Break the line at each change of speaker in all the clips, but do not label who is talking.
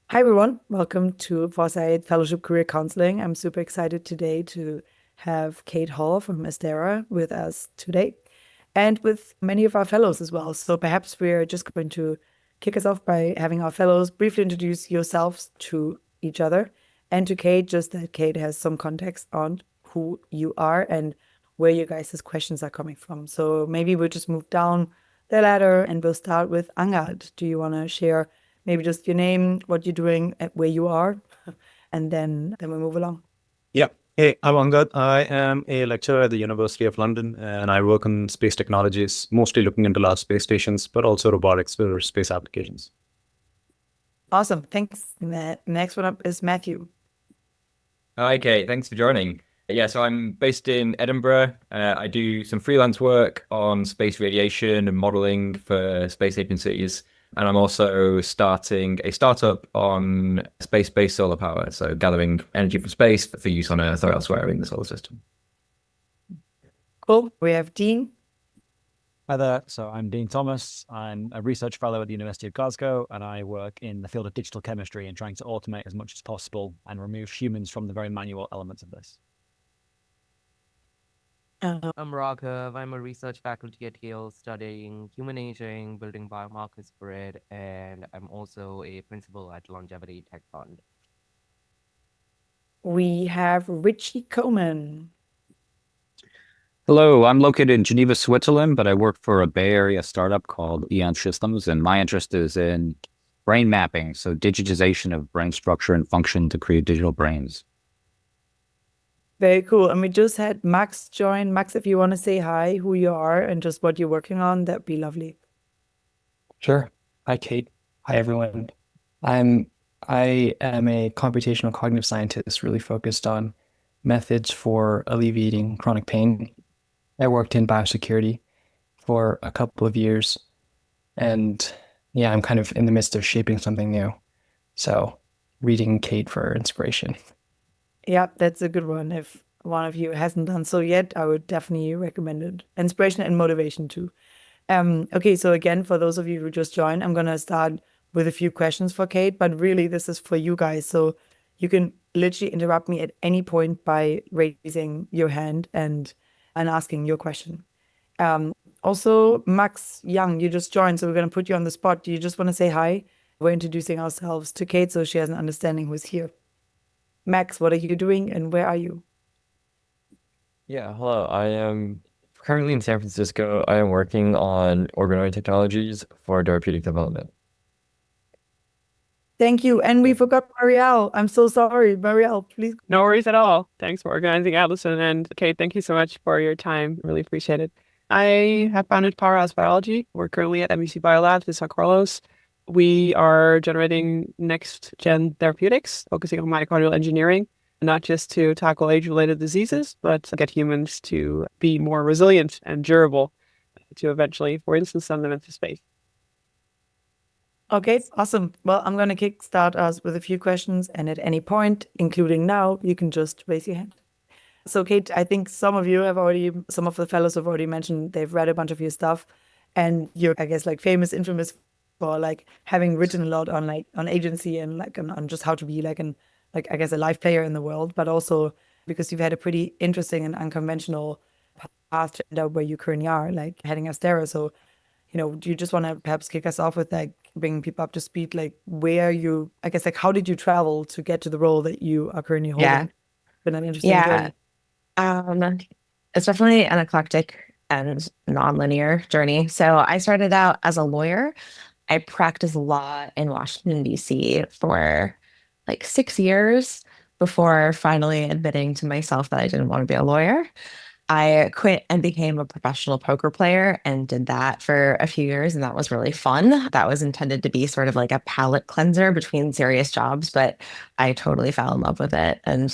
Hi, everyone. Welcome to Foresight Fellowship Career Counseling. I'm super excited today to have Cate Hall from Astera with us today and with many of our fellows as well. So perhaps we're just going to kick us off by having our fellows briefly introduce yourselves to each other and to Cate, just that Cate has some context on who you are and where your guys' questions are coming from. So maybe we'll just move down the ladder and we'll start with Angad. Do you want to share maybe just your name, what you're doing, where you are, and then we move along?
Yeah. Hey, I'm Angad. I am a lecturer at the University of London, and I work on space technologies, mostly looking into large space stations, but also robotics for space applications.
Awesome. Thanks. Next one up is Matthew.
Hi, Kate. Thanks for joining. Yeah, so I'm based in Edinburgh. I do some freelance work on space radiation and modeling for space agencies. And I'm also starting a startup on space-based solar power, so gathering energy from space for use on Earth or elsewhere in the solar system.
Cool. We have Dean.
Hi there. So I'm Dean Thomas. I'm a research fellow at the University of Glasgow, and I work in the field of digital chemistry and trying to automate as much as possible and remove humans from the very manual elements of this.
I'm Raghav. I'm a research faculty at Yale studying human aging, building biomarkers for it, and I'm also a principal at Longevity Tech Fund.
We have Richie Coleman.
Hello, I'm located in Geneva, Switzerland, but I work for a Bay Area startup called Eon Systems, and my interest is in brain mapping, so digitization of brain structure and function to create digital brains.
Very cool. And we just had Max join. Max, if you want to say hi, who you are, and just what you're working on, that'd be lovely.
Sure. Hi, Cate. Hi, everyone. I am a computational cognitive scientist really focused on methods for alleviating chronic pain. I worked in biosecurity for a couple of years, and yeah, I'm kind of in the midst of shaping something new. So reading Cate for inspiration.
Yeah, that's a good one. If one of you hasn't done so yet, I would definitely recommend it. Inspiration and motivation too. Okay, so again, for those of you who just joined, I'm gonna start with a few questions for Cate, but really this is for you guys. So you can literally interrupt me at any point by raising your hand and asking your question. Also, Max Young, you just joined, so we're gonna put you on the spot. Do you just want to say hi? We're introducing ourselves to Cate so she has an understanding who's here. Max, what are you doing and where are you?
Yeah, hello. I am currently in San Francisco. I am working on organoid technologies for therapeutic development.
Thank you. And we forgot Marielle. I'm so sorry. Marielle, please.
No worries at all. Thanks for organizing, Allison. And Cate, thank you so much for your time. Really appreciate it. I have founded Powerhouse Biology. We're currently at MUC Biolabs in San Carlos. We are generating next-gen therapeutics, focusing on mitochondrial engineering, not just to tackle age-related diseases, but to get humans to be more resilient and durable to eventually, for instance, send them into space.
Okay, awesome. Well, I'm going to kickstart us with a few questions, and at any point, including now, you can just raise your hand. So, Cate, I think some of the fellows have already mentioned they've read a bunch of your stuff, and you're, I guess, like infamous for like having written a lot on agency and like on just how to be I guess a life player in the world, but also because you've had a pretty interesting and unconventional path to end up where you currently are, like heading Astera. So, do you just want to perhaps kick us off with like bringing people up to speed, like where you, I guess, like how did you travel to get to the role that you are currently holding?
Yeah.
Been an interesting journey.
It's definitely an eclectic and nonlinear journey. So I started out as a lawyer. I practiced law in Washington, D.C. for like 6 years before finally admitting to myself that I didn't want to be a lawyer. I quit and became a professional poker player and did that for a few years, and that was really fun. That was intended to be sort of like a palate cleanser between serious jobs, but I totally fell in love with it and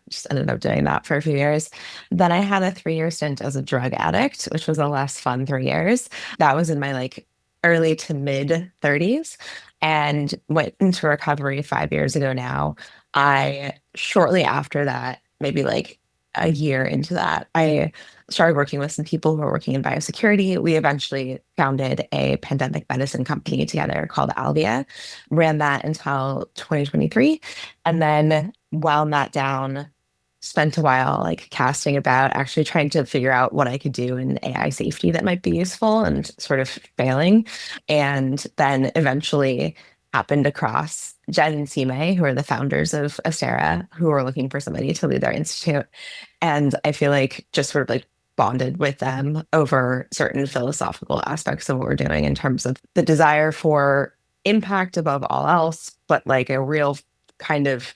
just ended up doing that for a few years. Then I had a 3-year stint as a drug addict, which was a less fun 3 years. That was in my like early to mid 30s and went into recovery 5 years ago now. I shortly after that, maybe like a year into that, I started working with some people who were working in biosecurity. We eventually founded a pandemic medicine company together called Alvea, ran that until 2023, and then wound that down, spent a while like casting about, actually trying to figure out what I could do in AI safety that might be useful, and sort of failing. And then eventually happened across Jen and Sime, who are the founders of Astera, who were looking for somebody to lead their institute. And I feel like just sort of like bonded with them over certain philosophical aspects of what we're doing in terms of the desire for impact above all else, but like a real kind of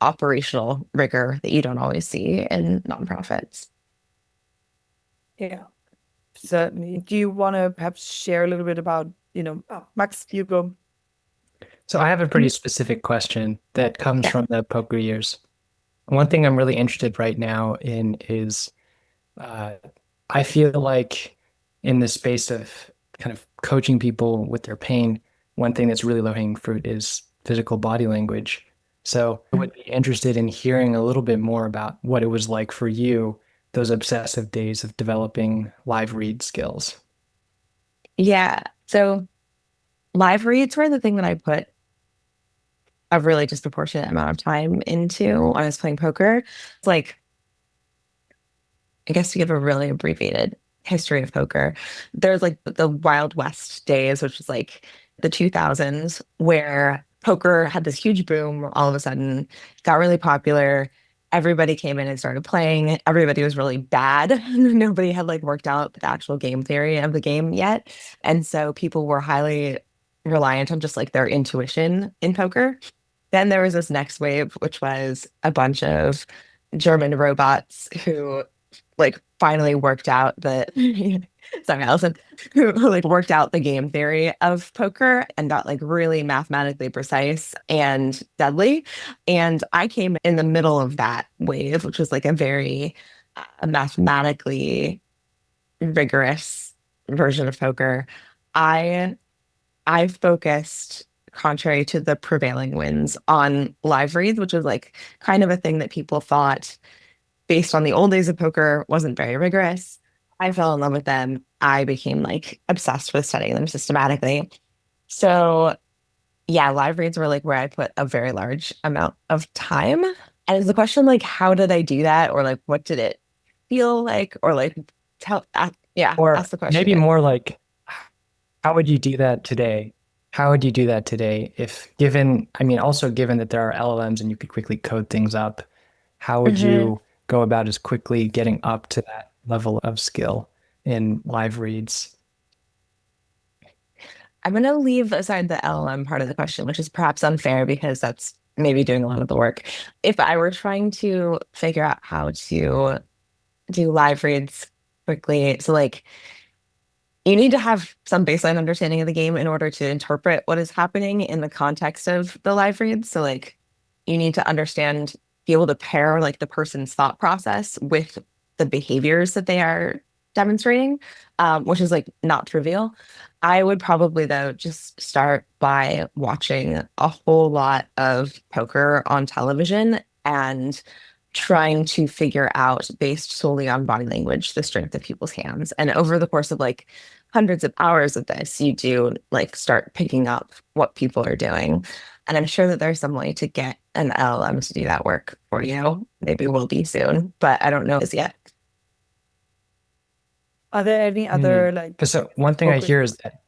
operational rigor that you don't always see in nonprofits.
Yeah, certainly. Do you want to perhaps share a little bit about, Max, you go.
So I have a pretty specific question that comes from the poker years. One thing I'm really interested right now in is I feel like in the space of kind of coaching people with their pain, one thing that's really low-hanging fruit is physical body language. So I would be interested in hearing a little bit more about what it was like for you, those obsessive days of developing live read skills.
Yeah. So live reads were the thing that I put a really disproportionate amount of time into when I was playing poker. It's like, I guess to give a really abbreviated history of poker, there's like the Wild West days, which was like the 2000s, where poker had this huge boom all of a sudden, got really popular. Everybody came in and started playing. Everybody was really bad. Nobody had like worked out the actual game theory of the game yet. And so people were highly reliant on just like their intuition in poker. Then there was this next wave, which was a bunch of German robots who like finally worked out the sorry, Allison, who like worked out the game theory of poker and got like really mathematically precise and deadly. And I came in the middle of that wave, which was like a very mathematically rigorous version of poker. I focused, contrary to the prevailing winds, on live reads, which was like kind of a thing that people thought, based on the old days of poker, wasn't very rigorous. I fell in love with them. I became like obsessed with studying them systematically. So yeah, live reads were like where I put a very large amount of time. And is the question like, how did I do that? Or like, what did it feel like? Or like,
Or
ask the question.
maybe more like, how would you do that today? How would you do that today if also given that there are LLMs and you could quickly code things up, how would you go about as quickly getting up to that level of skill in live reads?
I'm going to leave aside the LLM part of the question, which is perhaps unfair because that's maybe doing a lot of the work. If I were trying to figure out how to do live reads quickly, so like you need to have some baseline understanding of the game in order to interpret what is happening in the context of the live reads. So like you need to understand, be able to pair like the person's thought process with the behaviors that they are demonstrating, which is like not trivial. I would probably though just start by watching a whole lot of poker on television and trying to figure out, based solely on body language, the strength of people's hands. And over the course of like hundreds of hours of this, you do like start picking up what people are doing. And I'm sure that there's some way to get an LLM to do that work for you. Maybe will be soon, but I don't know as yet.
Are there any other like?
So one thing I
focus-
hear is that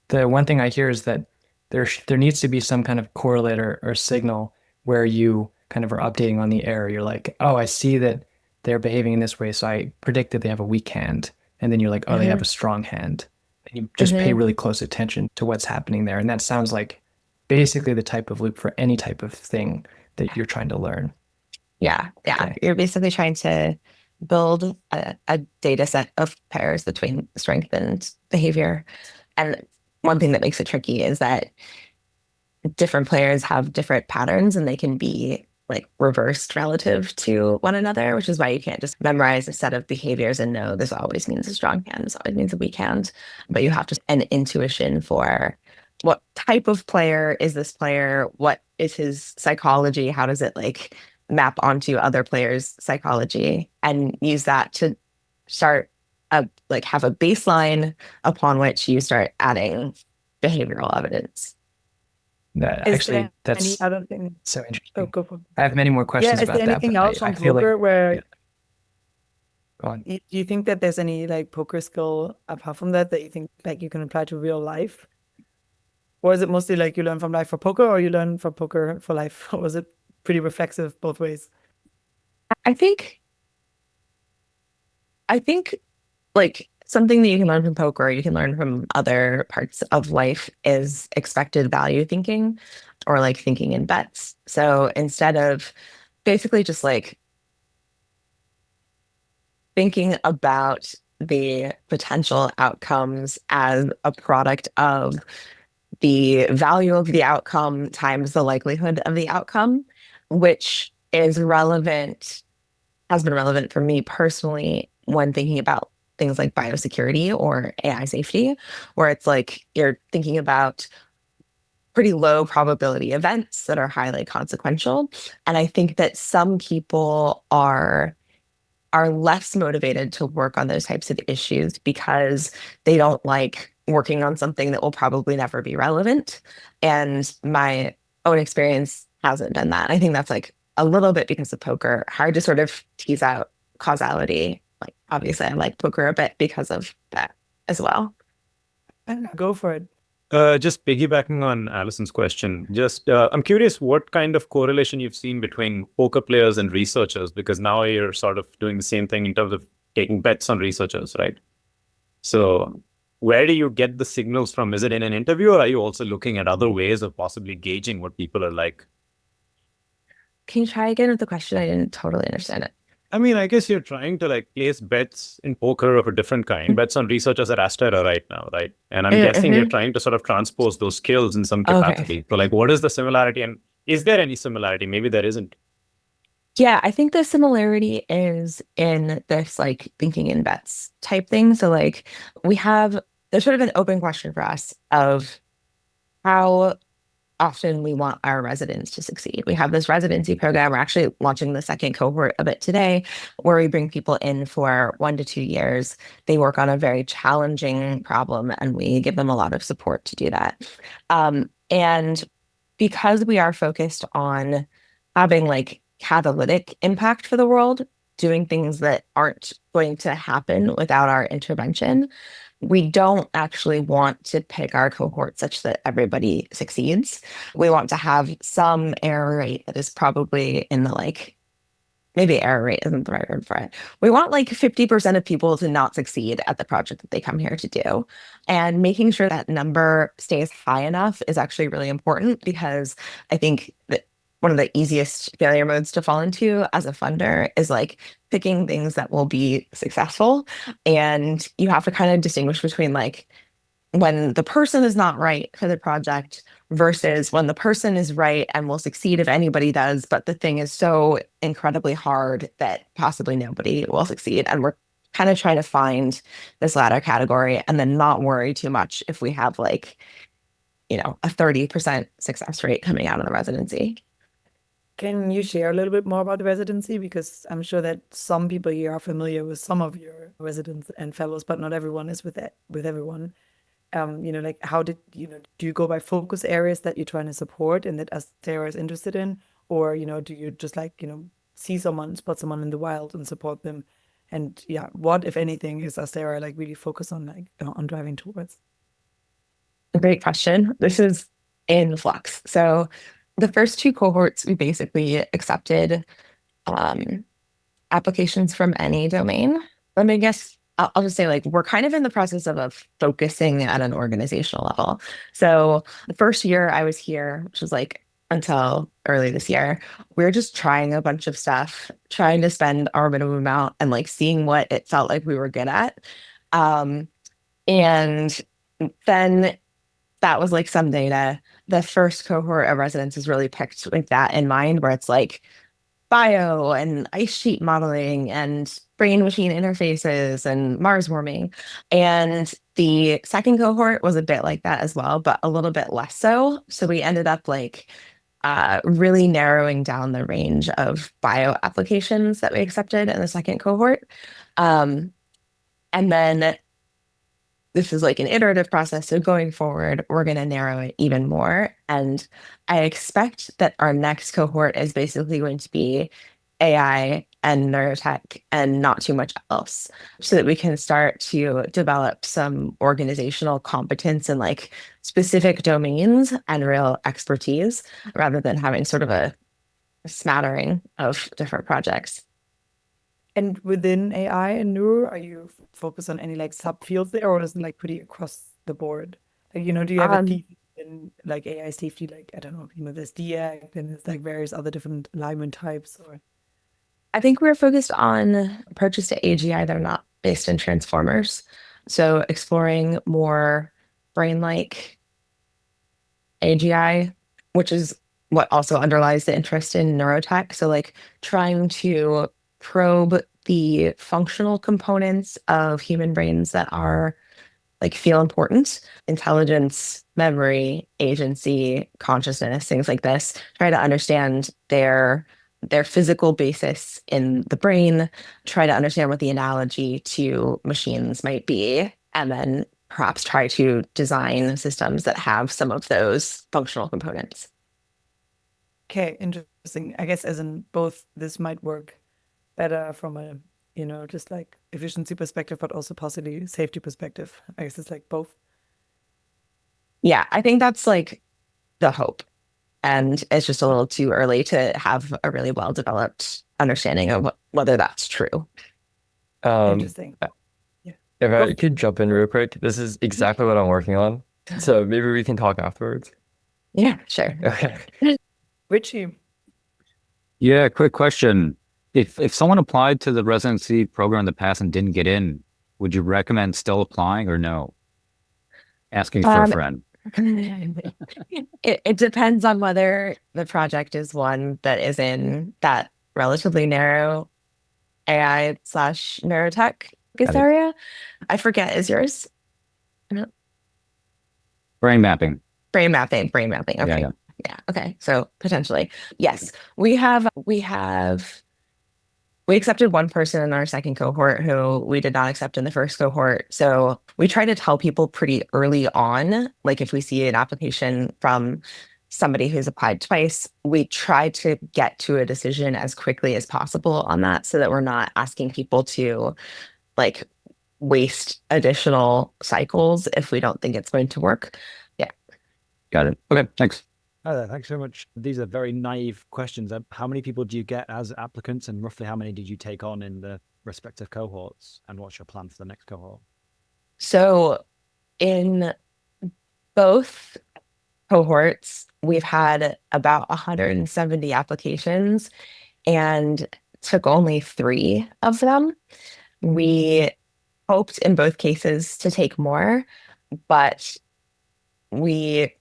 the one thing I hear is that there needs to be some kind of correlator or signal where you kind of are updating on the error. You're like, oh, I see that they're behaving in this way, so I predict that they have a weak hand. And then you're like, oh, they have a strong hand. And you just pay really close attention to what's happening there. And that sounds like basically the type of loop for any type of thing that you're trying to learn.
Yeah.
Okay.
You're basically trying to build a data set of pairs between strength and behavior. And one thing that makes it tricky is that different players have different patterns and they can be like reversed relative to one another, which is why you can't just memorize a set of behaviors and know this always means a strong hand, this always means a weak hand. But you have to an intuition for what type of player is this player? What is his psychology? How does it like map onto other players' psychology and use that to start have a baseline upon which you start adding behavioral evidence.
Actually, that's
any other thing?
so interesting.
Oh, go for it.
I have many more questions
Yeah, is
about
there
that,
anything
but
else
I
on
feel like
poker where
go on.
do you think that there's any like poker skill apart from that you think like you can apply to real life? Or is it mostly like you learn from life for poker or you learn from poker for life? Or was it pretty reflexive both ways?
I think like something that you can learn from poker, you can learn from other parts of life is expected value thinking or like thinking in bets. So instead of basically just like thinking about the potential outcomes as a product of the value of the outcome times the likelihood of the outcome, which is relevant, has been relevant for me personally when thinking about things like biosecurity or AI safety, where it's like you're thinking about pretty low probability events that are highly consequential. And I think that some people are less motivated to work on those types of issues because they don't like working on something that will probably never be relevant. And my own experience hasn't been that. I think that's like a little bit because of poker, hard to sort of tease out causality. Like obviously I like poker a bit because of that as well.
Go for it.
Just piggybacking on Allison's question, I'm curious what kind of correlation you've seen between poker players and researchers, because now you're sort of doing the same thing in terms of taking bets on researchers, right? So where do you get the signals from? Is it in an interview, or are you also looking at other ways of possibly gauging what people are like?
Can you try again with the question? I didn't totally understand it.
I mean, I guess you're trying to like place bets in poker of a different kind, bets on researchers at Astera right now, right? And I'm guessing you're trying to sort of transpose those skills in some capacity.
Okay.
So like, what is the similarity, and is there any similarity? Maybe there isn't.
Yeah, I think the similarity is in this like thinking in bets type thing. So like there's sort of an open question for us of how often we want our residents to succeed. We have this residency program. We're actually launching the second cohort of it today, where we bring people in for 1 to 2 years. They work on a very challenging problem, and we give them a lot of support to do that. And because we are focused on having like catalytic impact for the world, doing things that aren't going to happen without our intervention, we don't actually want to pick our cohort such that everybody succeeds. We want to have some error rate that is probably in the like, maybe error rate isn't the right word for it. We want like 50% of people to not succeed at the project that they come here to do. And making sure that number stays high enough is actually really important, because I think that one of the easiest failure modes to fall into as a funder is like picking things that will be successful. And you have to kind of distinguish between like when the person is not right for the project versus when the person is right and will succeed if anybody does, but the thing is so incredibly hard that possibly nobody will succeed. And we're kind of trying to find this latter category and then not worry too much if we have like, a 30% success rate coming out of the residency.
Can you share a little bit more about the residency? Because I'm sure that some people here are familiar with some of your residents and fellows, but not everyone is with everyone. Like how do you go by focus areas that you're trying to support and that Astera is interested in? Or, do you just like, spot someone in the wild and support them? And yeah, what, if anything, is Astera like really focused on, like on driving towards?
Great question. This is in flux. So the first 2 cohorts, we basically accepted applications from any domain. Let me guess, I'll just say like we're kind of in the process of focusing at an organizational level. So the first year I was here, which was like until early this year, we were just trying a bunch of stuff, trying to spend our minimum amount and like seeing what it felt like we were good at. And then that was like some data. The first cohort of residents is really picked with that in mind, where it's like bio and ice sheet modeling and brain machine interfaces and Mars warming. And the second cohort was a bit like that as well, but a little bit less so. So we ended up like really narrowing down the range of bio applications that we accepted in the second cohort. And then this is like an iterative process. So going forward, we're going to narrow it even more. And I expect that our next cohort is basically going to be AI and neurotech and not too much else, so that we can start to develop some organizational competence in like specific domains and real expertise, rather than having sort of a smattering of different projects.
And within AI and neuro, are you focused on any like subfields there, or is it like pretty across the board? Like, do you have a thesis in like AI safety? Like, I don't know, there's DAC and there's like various other different alignment types, or
I think we're focused on approaches to AGI that are not based in transformers. So exploring more brain-like AGI, which is what also underlies the interest in neurotech. So like trying to probe the functional components of human brains that are like feel important: intelligence, memory, agency, consciousness, things like this. Try to understand their physical basis in the brain, try to understand what the analogy to machines might be, and then perhaps try to design systems that have some of those functional components.
okay, interesting. I guess as in both, this might work better from a just like efficiency perspective, but also possibly safety perspective. I guess it's like both.
Yeah, I think that's like the hope. And it's just a little too early to have a really well-developed understanding of whether that's true.
Interesting. Yeah.
If
Go.
I could jump in real quick, this is exactly what I'm working on. So maybe we can talk afterwards.
Yeah, sure.
Okay.
Richie,
Yeah, quick question. If someone applied to the residency program in the past and didn't get in, would you recommend still applying or no? Asking for a friend.
It depends on whether the project is one that is in that relatively narrow AI/neurotech focus area. I forget, is yours?
Brain mapping.
Brain mapping. Okay. Yeah. Okay. So potentially, yes. We accepted one person in our second cohort who we did not accept in the first cohort. So we try to tell people pretty early on, like if we see an application from somebody who's applied twice, we try to get to a decision as quickly as possible on that, so that we're not asking people to like waste additional cycles if we don't think it's going to work. Yeah.
Got it. Okay, thanks.
Hi there, thanks so much. These are very naive questions. How many people do you get as applicants, and roughly how many did you take on in the respective cohorts? And what's your plan for the next cohort?
So in both cohorts, we've had about 170 applications and took only 3 of them. We hoped in both cases to take more, but we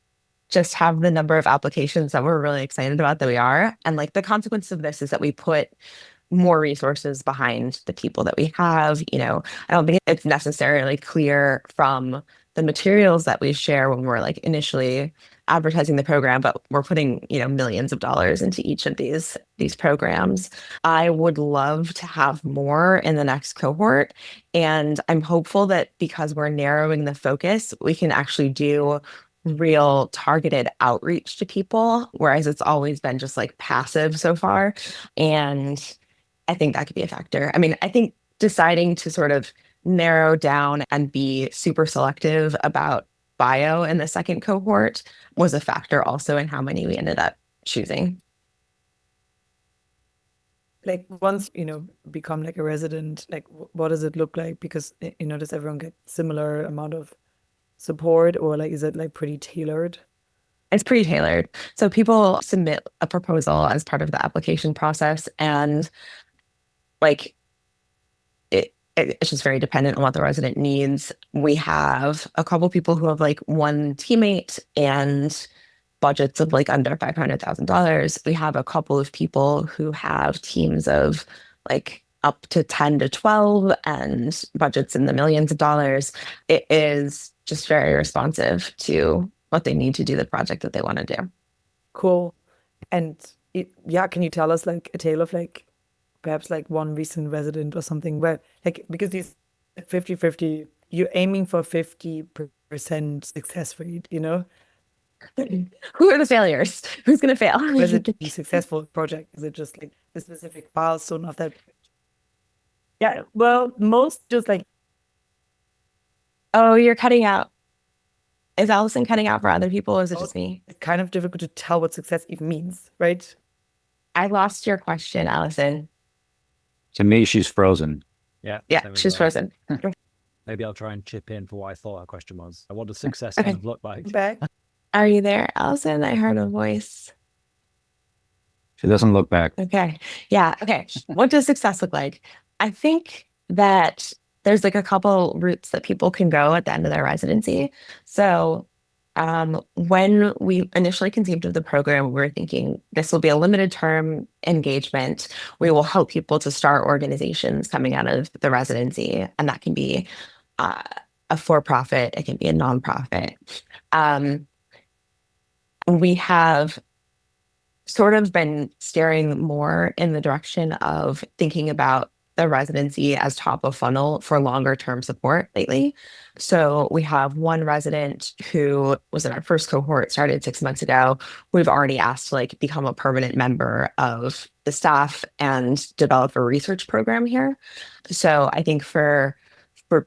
just have the number of applications that we're really excited about that we are. And like the consequence of this is that we put more resources behind the people that we have. I don't think it's necessarily clear from the materials that we share when we're like initially advertising the program, but we're putting, millions of dollars into each of these programs. I would love to have more in the next cohort. And I'm hopeful that because we're narrowing the focus, we can actually do real targeted outreach to people, whereas it's always been just like passive so far. And I think that could be a factor. I mean, I think deciding to sort of narrow down and be super selective about bio in the second cohort was a factor also in how many we ended up choosing.
like once become like a resident, like what does it look like? Because does everyone get similar amount of support, or like is it like pretty tailored?
It's pretty tailored. So people submit a proposal as part of the application process, and like it's just very dependent on what the resident needs. We have a couple people who have like one teammate and budgets of like under $500,000. We have a couple of people who have teams of like up to 10 to 12 and budgets in the millions of dollars. It is just very responsive to what they need to do the project that they want to do.
Cool. And can you tell us like a tale of like perhaps like one recent resident or something where like because these 50-50, you're aiming for 50% success rate, you know?
Who are the failures? Who's going to fail?
Was it a successful project? Is it just like the specific milestone of that? Yeah, well, most just like
Oh, you're cutting out. Is Allison cutting out for other people, or is it just me?
it's kind of difficult to tell what success even means, right?
I lost your question, Allison.
To me, she's frozen.
Yeah.
Yeah,
same as
she's
well.
frozen.
Maybe I'll try and chip in for what I thought our question was. What does success
Okay.
kind of look like?
Back.
Are you there, Allison? I heard a voice.
She doesn't look back.
Okay. Yeah. Okay. What does success look like? I think that there's like a couple routes that people can go at the end of their residency. So when we initially conceived of the program, we were thinking this will be a limited term engagement. We will help people to start organizations coming out of the residency, and that can be a for-profit, it can be a nonprofit. We have sort of been steering more in the direction of thinking about the residency as top of funnel for longer term support lately. So we have one resident who was in our first cohort, started 6 months ago. We've already asked to like become a permanent member of the staff and develop a research program here. So I think for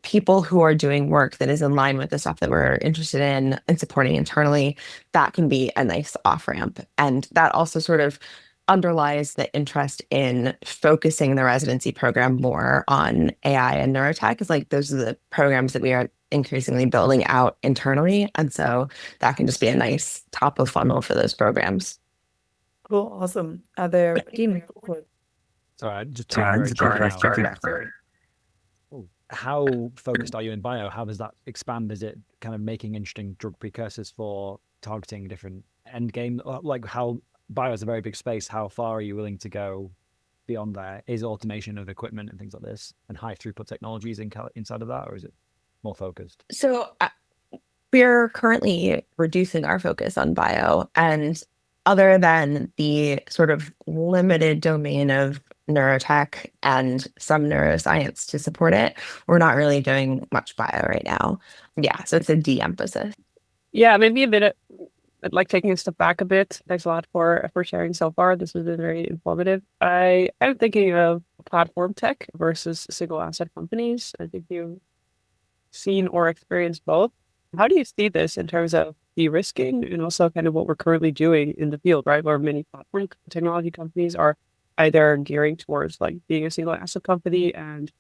people who are doing work that is in line with the stuff that we're interested in and supporting internally, that can be a nice off ramp. And that also sort of underlies the interest in focusing the residency program more on AI and neurotech, is like those are the programs that we are increasingly building out internally. And so that can just be a nice top of funnel for those programs.
Cool, awesome. Are there
Sorry, just very quick now. How focused are you in bio? How does that expand? Is it kind of making interesting drug precursors for targeting different end game? Like how bio is a very big space. How far are you willing to go beyond there? Is automation of equipment and things like this and high throughput technologies inside of that, or is it more focused?
So we're currently reducing our focus on bio, and other than the sort of limited domain of neurotech and some neuroscience to support it, we're not really doing much bio right now. Yeah, so it's a de-emphasis.
Yeah, maybe a bit like taking a step back a bit. Thanks a lot for sharing so far. This has been very informative. I'm thinking of platform tech versus single asset companies. I think you've seen or experienced both. How do you see this in terms of de-risking and also kind of what we're currently doing in the field, right? Where many platform technology companies are either gearing towards like being a single asset company, and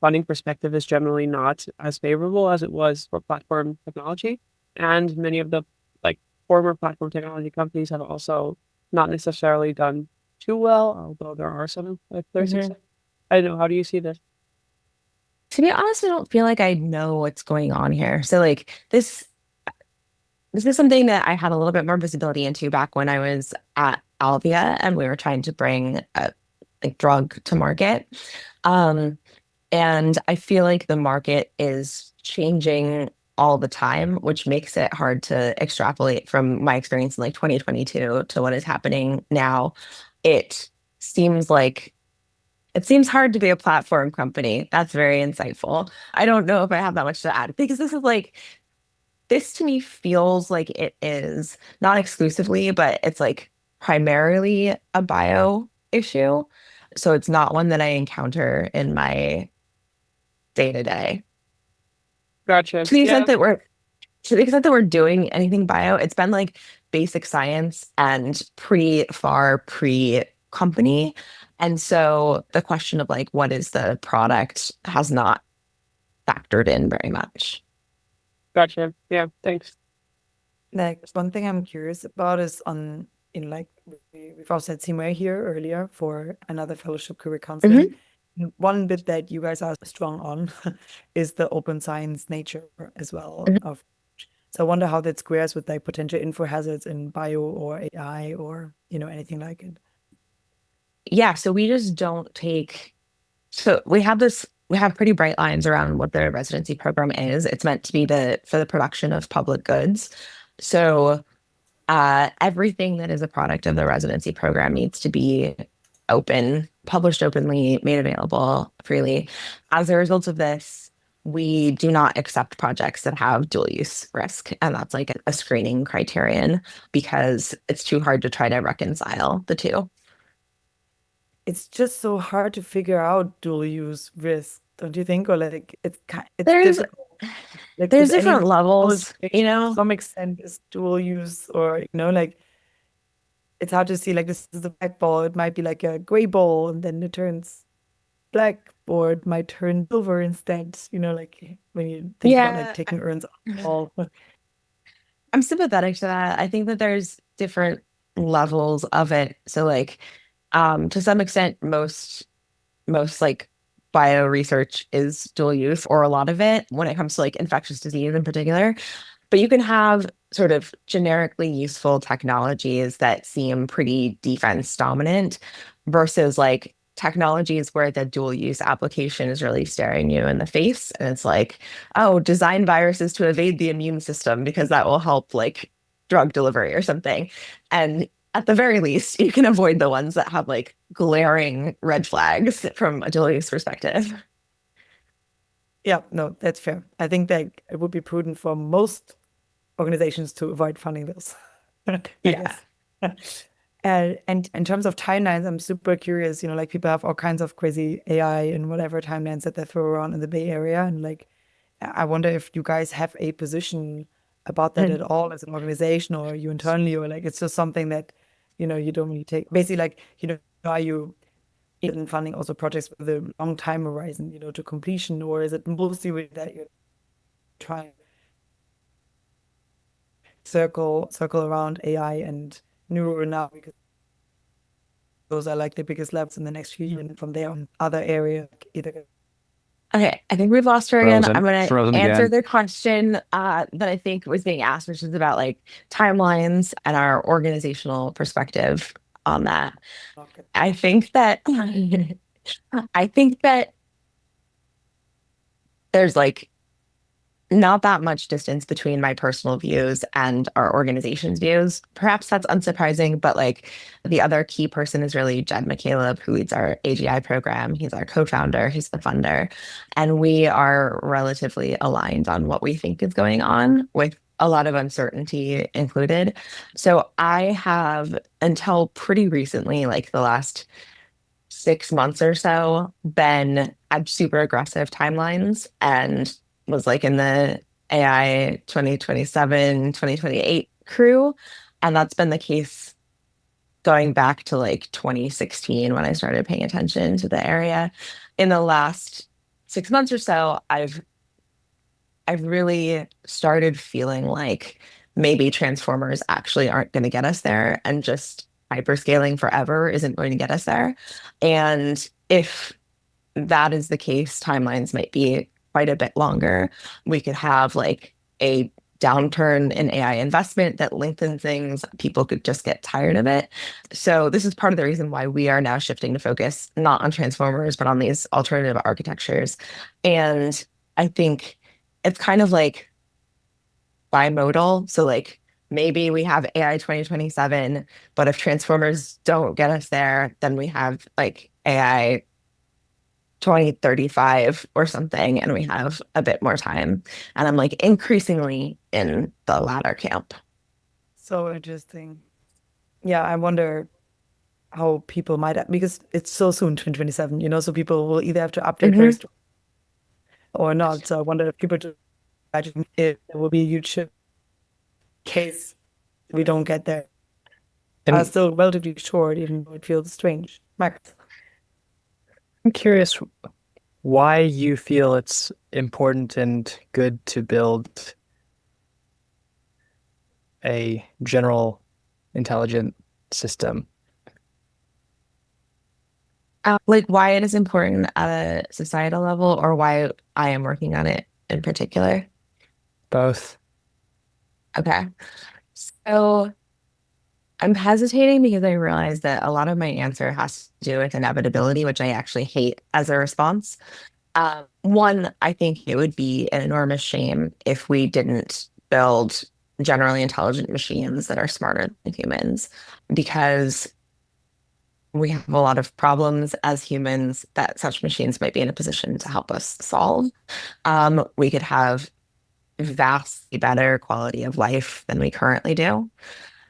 funding perspective is generally not as favorable as it was for platform technology. And many of the like former platform technology companies have also not necessarily done too well, although there are some like their success. I don't know. How do you see this?
To be honest, I don't feel like I know what's going on here. So like this is something that I had a little bit more visibility into back when I was at Alvea and we were trying to bring a drug to market. And I feel like the market is changing all the time, which makes it hard to extrapolate from my experience in like 2022 to what is happening now. It seems hard to be a platform company. That's very insightful. I don't know if I have that much to add, because this to me feels like it is not exclusively, but it's like primarily a bio issue. So it's not one that I encounter in my day-to-day.
Gotcha.
To the extent that we're doing anything bio, it's been like basic science and pre-company. And so the question of like, what is the product has not factored in very much.
Gotcha. Yeah, thanks.
Like one thing I'm curious about is we've also had Simwe here earlier for another fellowship career counseling. One bit that you guys are strong on is the open science nature as well. So I wonder how that squares with like potential info hazards in bio or AI or anything like it.
Yeah, so we just don't take. So we have pretty bright lines around what the residency program is. It's meant to be for the production of public goods. So Everything that is a product of the residency program needs to be open, published openly, made available freely. As a result of this, we do not accept projects that have dual use risk. And that's like a screening criterion because it's too hard to try to reconcile the two.
It's just so hard to figure out dual use risk, don't you think? Or like it's
There's
difficult. Like
there's
with any
different levels,
knowledge,
you know?
to some extent is dual use, or like it's hard to see like this is a black ball. It might be like a gray ball and then it turns black, or it might turn silver instead, like when you think about like
Yeah,
taking urns off the ball.
I'm sympathetic to that. I think that there's different levels of it. So like to some extent most like bio research is dual use, or a lot of it when it comes to like infectious disease in particular. But you can have sort of generically useful technologies that seem pretty defense dominant versus like technologies where the dual use application is really staring you in the face. And it's like, oh, design viruses to evade the immune system because that will help like drug delivery or something. And at the very least, you can avoid the ones that have like glaring red flags from a dual use perspective.
Yeah, no, that's fair. I think that it would be prudent for most organizations to avoid funding those. I
Yeah.
guess. And in terms of timelines, I'm super curious. Like people have all kinds of crazy AI and whatever timelines that they throw around in the Bay Area, and like I wonder if you guys have a position about that at all as an organization, or you internally, or like it's just something that you don't really take. Basically, like are you in funding also projects with a long time horizon, to completion, or is it mostly with that you're trying circle around AI and neuro now, because those are like the biggest labs in the next few years, and from there on other area either.
Okay, I think we've lost her again. I'm going to
Frozen
answer
again.
the question that I think was being asked, which is about like timelines and our organizational perspective on that.
Okay.
I think that I think that there's like not that much distance between my personal views and our organization's views. Perhaps that's unsurprising, but like the other key person is really Jed McCaleb, who leads our AGI program. He's our co-founder, he's the funder, and we are relatively aligned on what we think is going on, with a lot of uncertainty included. So I have, until pretty recently, like the last 6 months or so, been at super aggressive timelines and was like in the AI 2027, 2028 crew. And that's been the case going back to like 2016 when I started paying attention to the area. In the last 6 months or so, I've really started feeling like maybe transformers actually aren't going to get us there, and just hyperscaling forever isn't going to get us there. And if that is the case, timelines might be quite a bit longer. We could have like a downturn in AI investment that lengthens things. People could just get tired of it. So this is part of the reason why we are now shifting to focus not on transformers, but on these alternative architectures. And I think it's kind of like bimodal. So like maybe we have AI 2027, but if transformers don't get us there, then we have like AI 2035 or something, and we have a bit more time. And I'm like increasingly in the latter camp.
So interesting. Yeah, I wonder how people might, because it's so soon, 2027, so people will either have to update very strong or not. So I wonder if people just imagine if there will be a huge shift in case we don't get there.
And
Are still relatively short, even though it feels strange. Max.
I'm curious why you feel it's important and good to build a general intelligent system.
Like why it is important at a societal level, or why I am working on it in particular?
Both.
Okay. So I'm hesitating because I realize that a lot of my answer has to do with inevitability, which I actually hate as a response. One, I think it would be an enormous shame if we didn't build generally intelligent machines that are smarter than humans, because we have a lot of problems as humans that such machines might be in a position to help us solve. We could have vastly better quality of life than we currently do.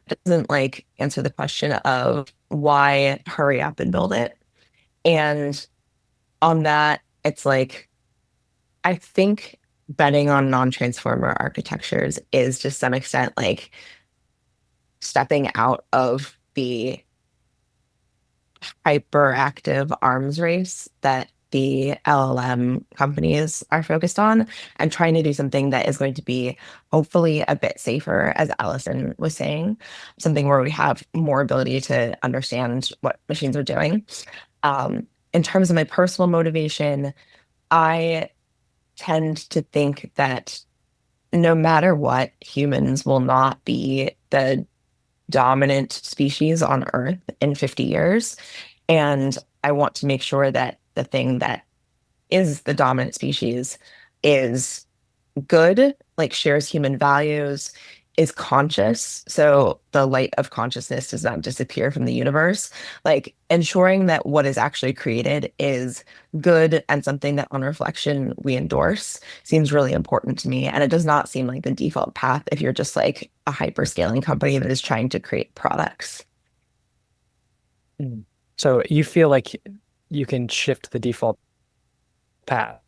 It doesn't like answer the question of why hurry up and build it. And on that, it's like, I think betting on non-transformer architectures is to some extent like stepping out of the hyperactive arms race that the LLM companies are focused on, and trying to do something that is going to be hopefully a bit safer, as Allison was saying, something where we have more ability to understand what machines are doing. In terms of my personal motivation, I tend to think that no matter what, humans will not be the dominant species on Earth in 50 years. And I want to make sure that the thing that is the dominant species is good, like shares human values, is conscious. So the light of consciousness does not disappear from the universe. Like ensuring that what is actually created is good and something that on reflection we endorse seems really important to me. And it does not seem like the default path if you're just like a hyperscaling company that is trying to create products.
So you feel like you can shift the default path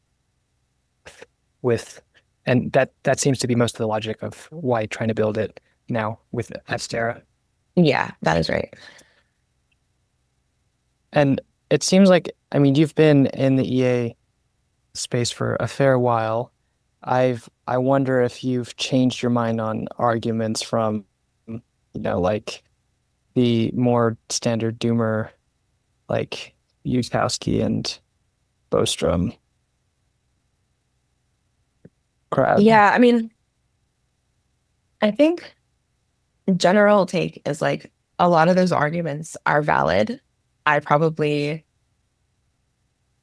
with, and that seems to be most of the logic of why you're trying to build it now with Astera.
Yeah, that is right.
And it seems like, I mean, you've been in the EA space for a fair while. I wonder if you've changed your mind on arguments from, like the more standard doomer, like Yudkowsky and Bostrom. Crowd.
Yeah, I mean, I think general take is like a lot of those arguments are valid. I probably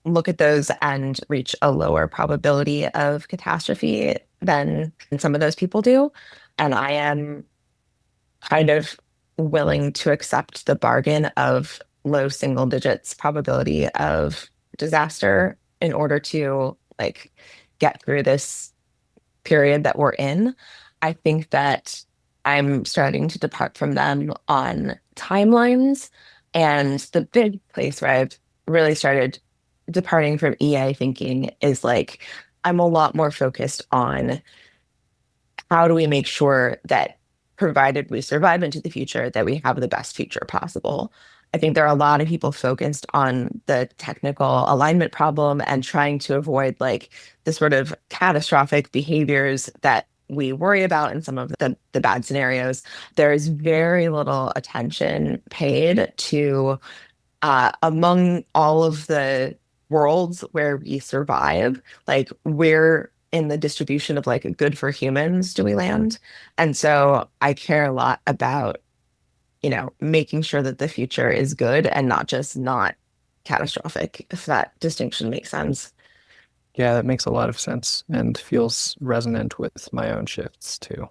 look at those and reach a lower probability of catastrophe than some of those people do. And I am kind of willing to accept the bargain of low single digits probability of disaster in order to like get through this period that we're in. I think that I'm starting to depart from them on timelines. And the big place where I've really started departing from EA thinking is like, I'm a lot more focused on how do we make sure that provided we survive into the future, that we have the best future possible. I think there are a lot of people focused on the technical alignment problem and trying to avoid like the sort of catastrophic behaviors that we worry about in some of the bad scenarios. There is very little attention paid to among all of the worlds where we survive, like where in the distribution of like good for humans do we land. And so I care a lot about making sure that the future is good and not just not catastrophic, if that distinction makes sense.
Yeah, that makes a lot of sense and feels resonant with my own shifts too.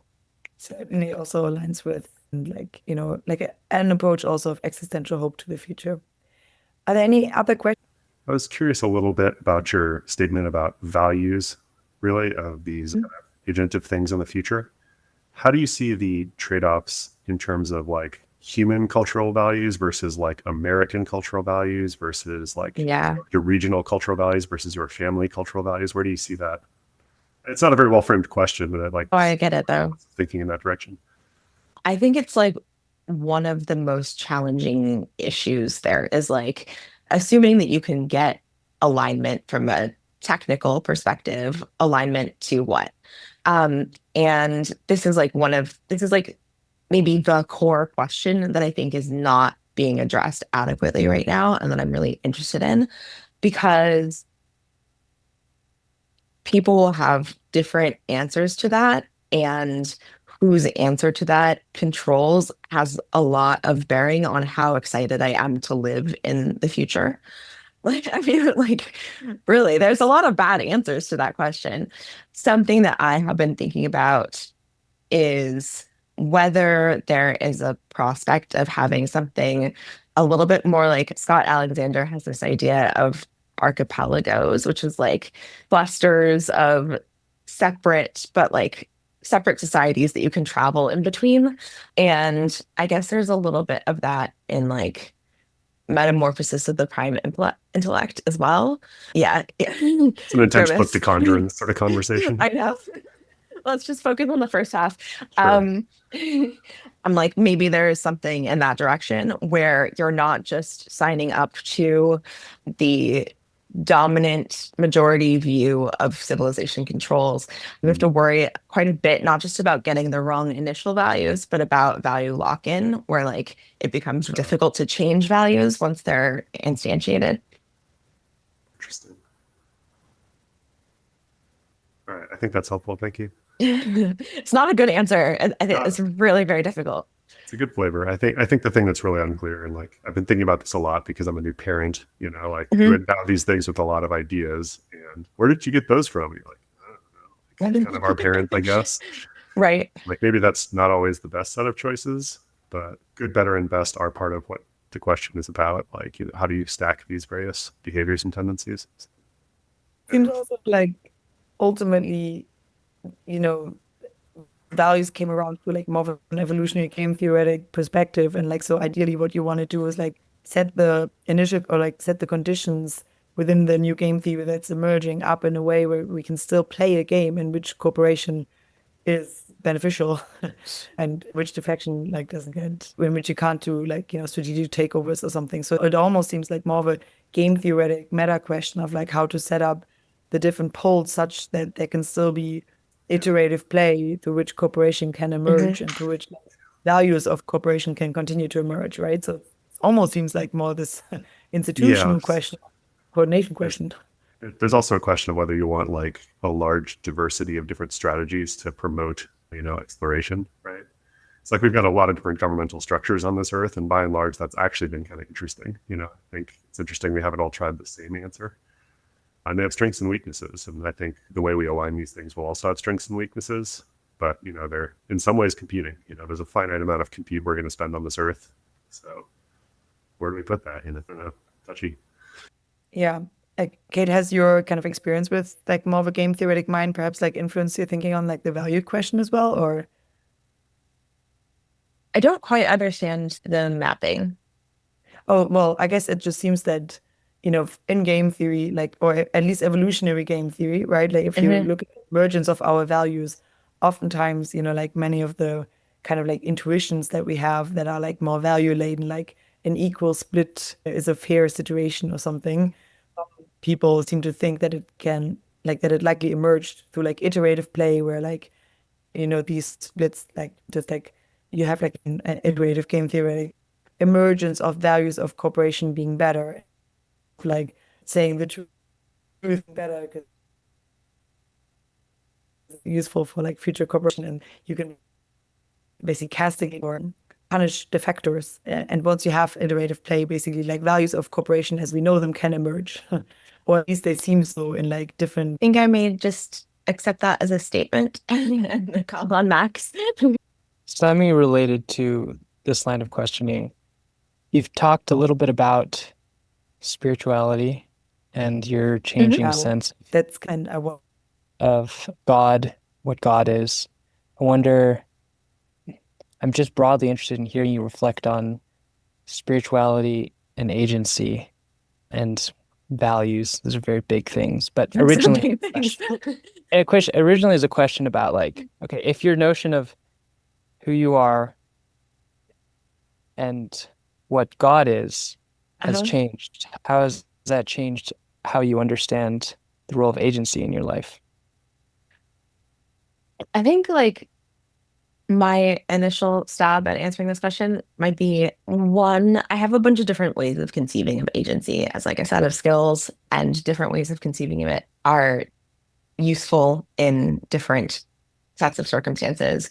Certainly also aligns with like, an approach also of existential hope to the future. Are there any other questions?
I was curious a little bit about your statement about values, really, of these agentive things in the future. How do you see the trade-offs in terms of like human cultural values versus like American cultural values versus like your regional cultural values versus your family cultural values? Where do you see that? It's not a very well-framed question, but I'd like
I get it though.
Thinking in that direction.
I think it's like one of the most challenging issues there is like assuming that you can get alignment from a technical perspective, alignment to what? And this is like maybe the core question that I think is not being addressed adequately right now and that I'm really interested in, because people will have different answers to that, and whose answer to that controls has a lot of bearing on how excited I am to live in the future. Like, I mean, like, really, there's a lot of bad answers to that question. Something that I have been thinking about is whether there is a prospect of having something a little bit more like Scott Alexander has this idea of archipelagos, which is like clusters of separate, but like separate societies that you can travel in between. And I guess there's a little bit of that in like Metamorphosis of the Prime Intellect as well. Yeah.
It's an intense book
Nervous.
to conjure in this sort of conversation.
I know. Let's just focus on the first half.
Sure.
I'm like, maybe there is something in that direction where you're not just signing up to the dominant majority view of civilization controls. You have to worry quite a bit, not just about getting the wrong initial values, but about value lock-in, where like it becomes difficult to change values once they're instantiated.
Interesting. All right. I think that's helpful. Thank you.
It's not a good answer. I think it's really very difficult.
It's a good flavor. I think the thing that's really unclear, and like I've been thinking about this a lot because I'm a new parent, you know, like you endow these things with a lot of ideas, and where did you get those from? You're like, I don't know. Like, kind of our parents, I guess.
Right.
Like maybe that's not always the best set of choices, but good, better, and best are part of what the question is about. Like, you know, how do you stack these various behaviors and tendencies?
Seems also like ultimately, you know, values came around through like more of an evolutionary game theoretic perspective, and like so ideally what you want to do is like set the initiative or like set the conditions within the new game theory that's emerging up in a way where we can still play a game in which cooperation is beneficial and which defection like doesn't get, in which you can't do like, you know, strategic takeovers or something. So it almost seems like more of a game theoretic meta question of like how to set up the different poles such that there can still be iterative play through which cooperation can emerge and through which values of cooperation can continue to emerge, right? So it almost seems like more this institutional question, coordination question.
There's also a question of whether you want like a large diversity of different strategies to promote, you know, exploration, right? It's like we've got a lot of different governmental structures on this earth, and by and large, that's actually been kind of interesting. You know, I think it's interesting we haven't all tried the same answer. And they have strengths and weaknesses, and I think the way we align these things will also have strengths and weaknesses. But you know, they're in some ways competing. You know, there's a finite amount of compute we're going to spend on this earth. So where do we put that? I don't know. Touchy.
Yeah. Cate, has your kind of experience with like more of a game theoretic mind perhaps like influenced your thinking on like the value question as well, or?
I don't quite understand the mapping.
Oh, well, I guess it just seems that, you know, in game theory, like, or at least evolutionary game theory, right? Like if you look at the emergence of our values, oftentimes, you know, like many of the kind of like intuitions that we have that are like more value laden, like an equal split is a fair situation or something. People seem to think that it can, like that it likely emerged through like iterative play where like, you know, these splits, like just like you have like an iterative game theory emergence of values of cooperation being better, like saying the truth better because it's useful for like future cooperation, and you can basically castigate or punish defectors. And once you have iterative play, basically like values of cooperation as we know them can emerge, or at least they seem so in like different.
I think I may just accept that as a statement and call on Max.
Semi-related to this line of questioning, you've talked a little bit about spirituality and your changing sense
That's kind of
of God, what God is. I wonder, I'm just broadly interested in hearing you reflect on spirituality and agency and values. Those are very big things. But originally, originally is a question about like, okay, if your notion of who you are and what God is has changed, how has that changed how you understand the role of agency in your life?
I think like my initial stab at answering this question might be one, I have a bunch of different ways of conceiving of agency as like a set of skills, and different ways of conceiving of it are useful in different sets of circumstances.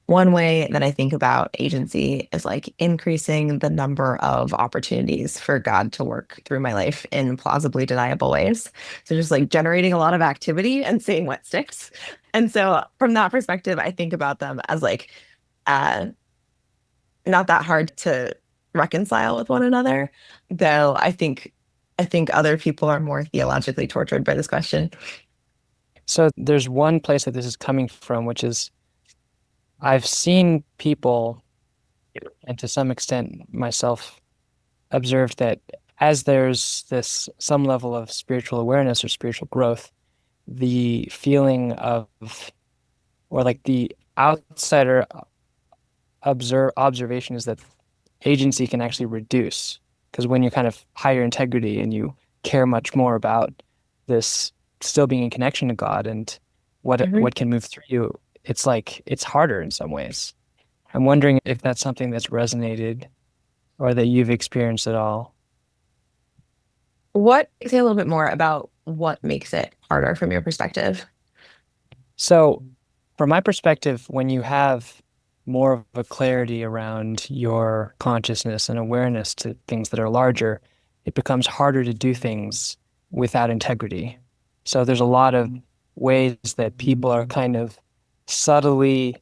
One way that I think about agency is like increasing the number of opportunities for God to work through my life in plausibly deniable ways. So just like generating a lot of activity and seeing what sticks. And so from that perspective, I think about them as like not that hard to reconcile with one another, though I think other people are more theologically tortured by this question.
So there's one place that this is coming from, which is I've seen people, and to some extent myself, observed that as there's this some level of spiritual awareness or spiritual growth, the feeling of, or like the outsider observation is that agency can actually reduce, because when you're kind of higher integrity and you care much more about this still being in connection to God and what can move through you, it's like it's harder in some ways. I'm wondering if that's something that's resonated or that you've experienced at all.
Say a little bit more about what makes it harder from your perspective.
So from my perspective, when you have more of a clarity around your consciousness and awareness to things that are larger, it becomes harder to do things without integrity. So there's a lot of ways that people are kind of subtly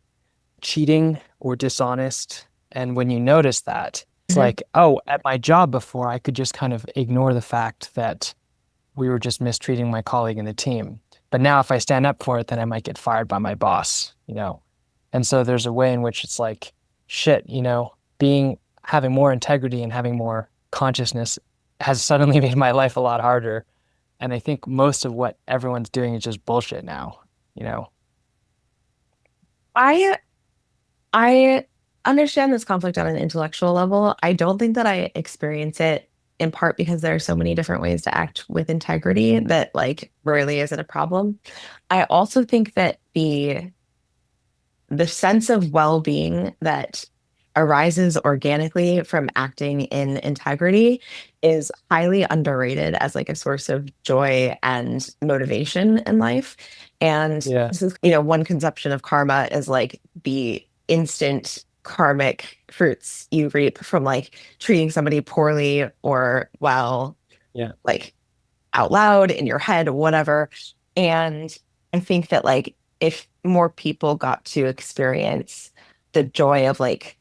cheating or dishonest. And when you notice that, it's like, oh, at my job before, I could just kind of ignore the fact that we were just mistreating my colleague in the team. But now if I stand up for it, then I might get fired by my boss, you know? And so there's a way in which it's like, shit, you know, having more integrity and having more consciousness has suddenly made my life a lot harder. And I think most of what everyone's doing is just bullshit now, you know?
I understand this conflict on an intellectual level. I don't think that I experience it, in part because there are so many different ways to act with integrity that like rarely is it a problem. I also think that the sense of well-being that arises organically from acting in integrity is highly underrated as like a source of joy and motivation in life. And this is, you know, one conception of karma is like the instant karmic fruits you reap from like treating somebody poorly or well, like out loud in your head, whatever. And I think that like if more people got to experience the joy of like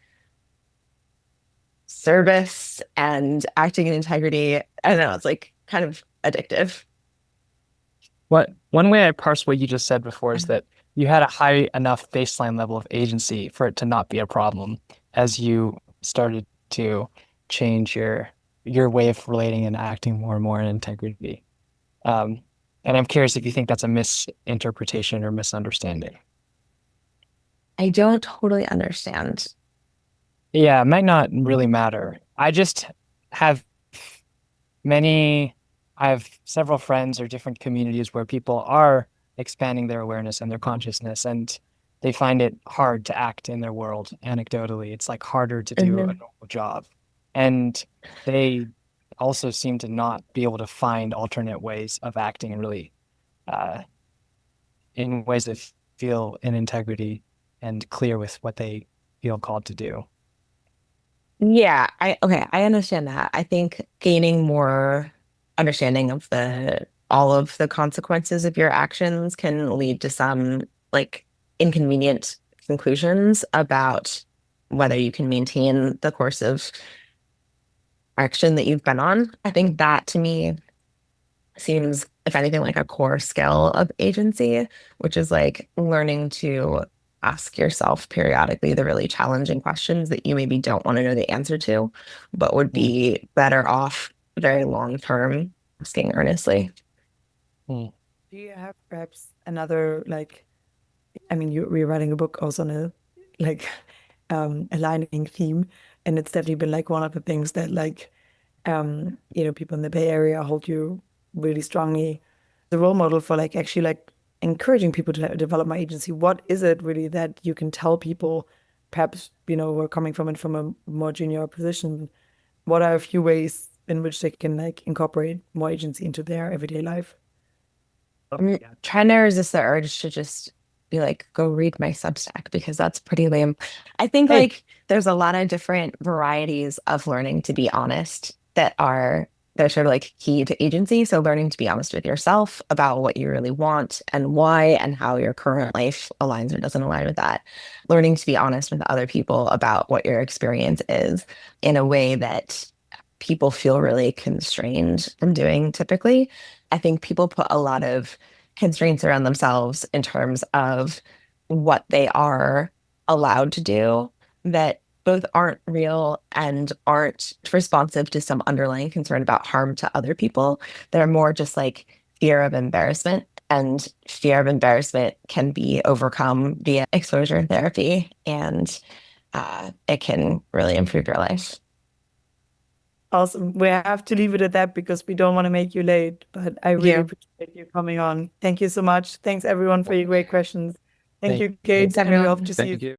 service and acting in integrity, I don't know, it's like kind of addictive.
One way I parse what you just said before is that you had a high enough baseline level of agency for it to not be a problem as you started to change your way of relating and acting more and more in integrity. And I'm curious if you think that's a misinterpretation or misunderstanding.
I don't totally understand.
Yeah, it might not really matter. I just have I have several friends or different communities where people are expanding their awareness and their consciousness, and they find it hard to act in their world anecdotally. It's like harder to do a normal job. And they also seem to not be able to find alternate ways of acting and really in ways that feel in integrity and clear with what they feel called to do.
Yeah, I understand that. I think gaining more understanding of all of the consequences of your actions can lead to some like inconvenient conclusions about whether you can maintain the course of action that you've been on. I think that to me seems, if anything, like a core skill of agency, which is like learning to ask yourself periodically the really challenging questions that you maybe don't want to know the answer to, but would be better off very long term asking earnestly.
Do you have perhaps another, like, I mean, we're writing a book also on a like aligning theme, and it's definitely been like one of the things that like you know, people in the Bay Area hold you really strongly the role model for like actually like encouraging people to develop my agency. What is it really that you can tell people, perhaps, you know, who are coming from it from a more junior position? What are a few ways in which they can like incorporate more agency into their everyday life?
I'm trying to resist the urge to just be like, go read my Substack, because that's pretty lame. I think like there's a lot of different varieties of learning to be honest that are they're sort of like key to agency. So learning to be honest with yourself about what you really want and why and how your current life aligns or doesn't align with that. Learning to be honest with other people about what your experience is in a way that people feel really constrained from doing typically. I think people put a lot of constraints around themselves in terms of what they are allowed to do that both aren't real and aren't responsive to some underlying concern about harm to other people. They're more just like fear of embarrassment, and fear of embarrassment can be overcome via exposure therapy, and it can really improve your life.
Awesome. We have to leave it at that because we don't want to make you late, but I really appreciate you coming on. Thank you so much. Thanks everyone for your great questions. Thank you, Cate,
Thanks,
and we
everyone.
hope to see you.
Thank you.